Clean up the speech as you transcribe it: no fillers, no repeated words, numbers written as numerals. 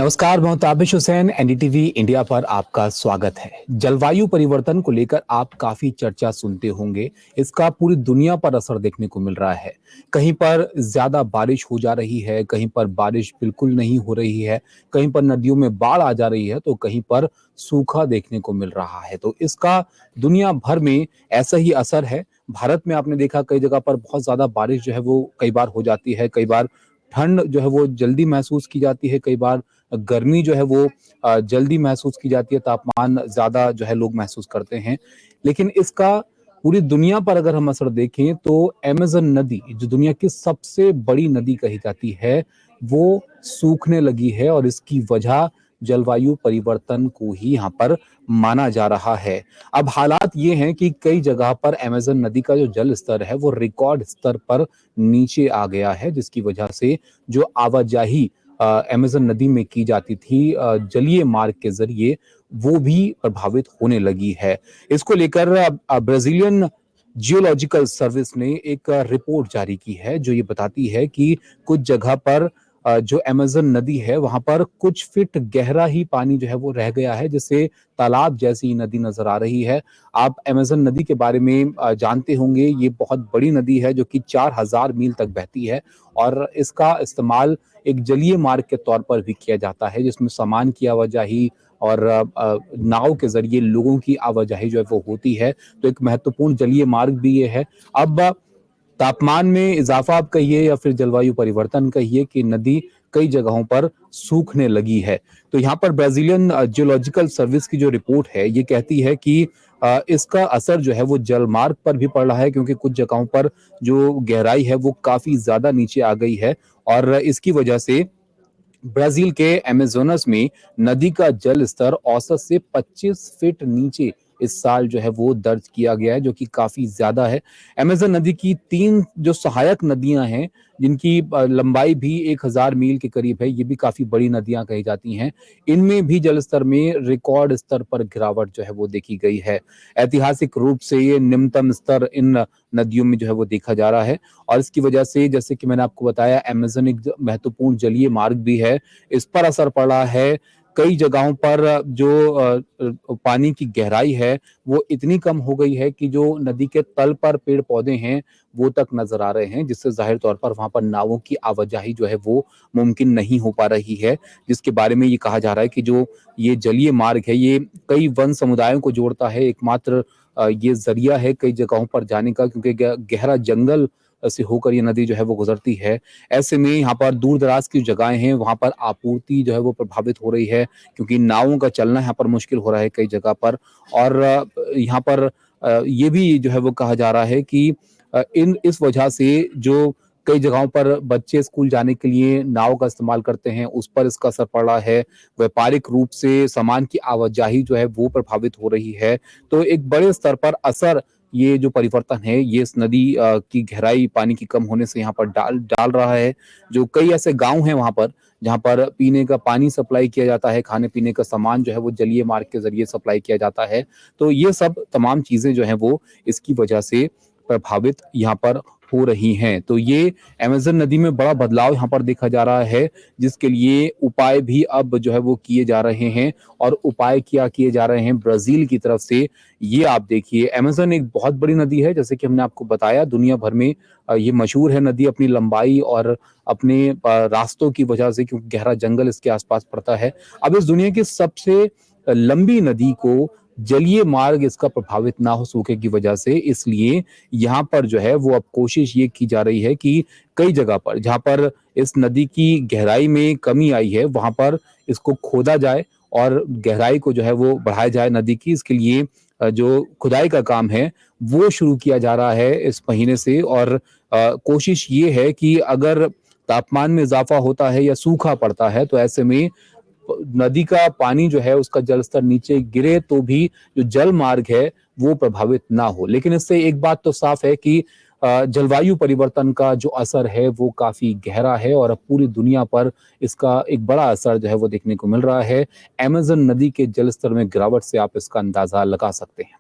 नमस्कार, मैं हूं ताबिश हुसैन। एनडीटीवी इंडिया पर आपका स्वागत है। जलवायु परिवर्तन को लेकर आप काफी चर्चा सुनते होंगे। इसका पूरी दुनिया पर असर देखने को मिल रहा है। कहीं पर ज्यादा बारिश हो जा रही है, कहीं पर बारिश बिल्कुल नहीं हो रही है, कहीं पर नदियों में बाढ़ आ जा रही है, तो कहीं पर सूखा देखने को मिल रहा है। तो इसका दुनिया भर में ऐसा ही असर है। भारत में आपने देखा कई जगह पर बहुत ज्यादा बारिश जो है वो कई बार हो जाती है, कई बार ठंड जो है वो जल्दी महसूस की जाती है, कई बार गर्मी जो है वो जल्दी महसूस की जाती है, तापमान ज़्यादा जो है लोग महसूस करते हैं। लेकिन इसका पूरी दुनिया पर अगर हम असर देखें तो अमेज़न नदी जो दुनिया की सबसे बड़ी नदी कही जाती है, वो सूखने लगी है और इसकी वजह जलवायु परिवर्तन को ही यहाँ पर माना जा रहा है। अब हालात ये हैं कि कई जगह पर अमेज़न नदी का जो जल स्तर है वो रिकॉर्ड स्तर पर नीचे आ गया है, जिसकी वजह से जो आवाजाही अमेज़न नदी में की जाती थी जलीय मार्ग के ज़रिए, वो भी प्रभावित होने लगी है। इसको लेकर ब्राज़ीलियन जियोलॉजिकल सर्विस ने एक रिपोर्ट जारी की है, जो ये बताती है कि कुछ जगह पर जो अमेज़न नदी है, वहाँ पर कुछ फीट गहरा ही पानी जो है वो रह गया है, जिससे तालाब जैसी नदी नज़र आ रही है। आप अमेज़न नदी के बारे में जानते होंगे, ये बहुत बड़ी नदी है जो कि 4000 मील तक बहती है और इसका इस्तेमाल एक जलीय मार्ग के तौर पर भी किया जाता है, जिसमें सामान की आवाजाही और नाव के ज़रिए लोगों की आवाजाही जो है वो होती है। तो एक महत्वपूर्ण जलीय मार्ग भी ये है। अब तापमान में इजाफा आप कहिए या फिर जलवायु परिवर्तन कहिए कि नदी कई जगहों पर सूखने लगी है। तो यहाँ पर ब्राज़ीलियन जियोलॉजिकल सर्विस की जो रिपोर्ट है, ये कहती है कि इसका असर जो है वो जलमार्ग पर भी पड़ रहा है, क्योंकि कुछ जगहों पर जो गहराई है वो काफ़ी ज़्यादा नीचे आ गई है और इसकी वजह से ब्राजील के अमेज़ोनस में नदी का जल स्तर औसत से 25 फीट नीचे इस साल जो है वो दर्ज किया गया है, जो कि काफी ज्यादा है। अमेज़न नदी की 3 जो सहायक नदियां हैं, जिनकी लंबाई भी 1000 मील के करीब है, ये भी काफी बड़ी नदियां कही जाती हैं। इनमें भी जल स्तर में रिकॉर्ड स्तर पर गिरावट जो है वो देखी गई है। ऐतिहासिक रूप से ये निम्नतम स्तर इन नदियों में जो है वो देखा जा रहा है और इसकी वजह से, जैसे कि मैंने आपको बताया, अमेज़न एक महत्वपूर्ण जलीय मार्ग भी है, इस पर असर पड़ा है। कई जगहों पर जो पानी की गहराई है वो इतनी कम हो गई है कि जो नदी के तल पर पेड़ पौधे हैं वो तक नजर आ रहे हैं, जिससे जाहिर तौर पर वहां पर नावों की आवाजाही जो है वो मुमकिन नहीं हो पा रही है। जिसके बारे में ये कहा जा रहा है कि जो ये जलीय मार्ग है ये कई वन समुदायों को जोड़ता है, एकमात्र ये जरिया है कई जगहों पर जाने का, क्योंकि गहरा जंगल से होकर ये नदी जो है वो गुजरती है। ऐसे में यहाँ पर दूर दराज की जगहें हैं, वहां पर आपूर्ति जो है वो प्रभावित हो रही है, क्योंकि नावों का चलना यहाँ पर मुश्किल हो रहा है कई जगह पर। और यहाँ पर ये भी जो है वो कहा जा रहा है कि इन इस वजह से जो कई जगहों पर बच्चे स्कूल जाने के लिए नाव का इस्तेमाल करते हैं, उस पर इसका असर पड़ रहा है। व्यापारिक रूप से सामान की आवाजाही जो है वो प्रभावित हो रही है। तो एक बड़े स्तर पर असर ये जो परिवर्तन है ये इस नदी की गहराई पानी की कम होने से यहाँ पर डाल डाल रहा है। जो कई ऐसे गांव हैं वहां पर जहाँ पर पीने का पानी सप्लाई किया जाता है, खाने पीने का सामान जो है वो जलीय मार्ग के जरिए सप्लाई किया जाता है। तो ये सब तमाम चीजें जो हैं वो इसकी वजह से प्रभावित यहाँ पर हो रही हैं। तो ये अमेज़न नदी में बड़ा बदलाव यहाँ पर देखा जा रहा है, जिसके लिए उपाय भी अब जो है वो किए जा रहे हैं। और उपाय क्या किए जा रहे हैं ब्राजील की तरफ से, ये आप देखिए। अमेज़न एक बहुत बड़ी नदी है, जैसे कि हमने आपको बताया, दुनिया भर में ये मशहूर है नदी अपनी लंबाई और अपने रास्तों की वजह से, क्योंकि गहरा जंगल इसके आसपास पड़ता है। अब इस दुनिया की सबसे लंबी नदी को जलीय मार्ग इसका प्रभावित ना हो सूखे की वजह से, इसलिए यहाँ पर जो है वो अब कोशिश ये की जा रही है कि कई जगह पर जहाँ पर इस नदी की गहराई में कमी आई है वहां पर इसको खोदा जाए और गहराई को जो है वो बढ़ाया जाए नदी की। इसके लिए जो खुदाई का काम है वो शुरू किया जा रहा है इस महीने से। और कोशिश ये है कि अगर तापमान में इजाफा होता है या सूखा पड़ता है तो ऐसे में नदी का पानी जो है उसका जल स्तर नीचे गिरे तो भी जो जल मार्ग है वो प्रभावित ना हो। लेकिन इससे एक बात तो साफ है कि जलवायु परिवर्तन का जो असर है वो काफी गहरा है और अब पूरी दुनिया पर इसका एक बड़ा असर जो है वो देखने को मिल रहा है। अमेज़न नदी के जल स्तर में गिरावट से आप इसका अंदाजा लगा सकते हैं।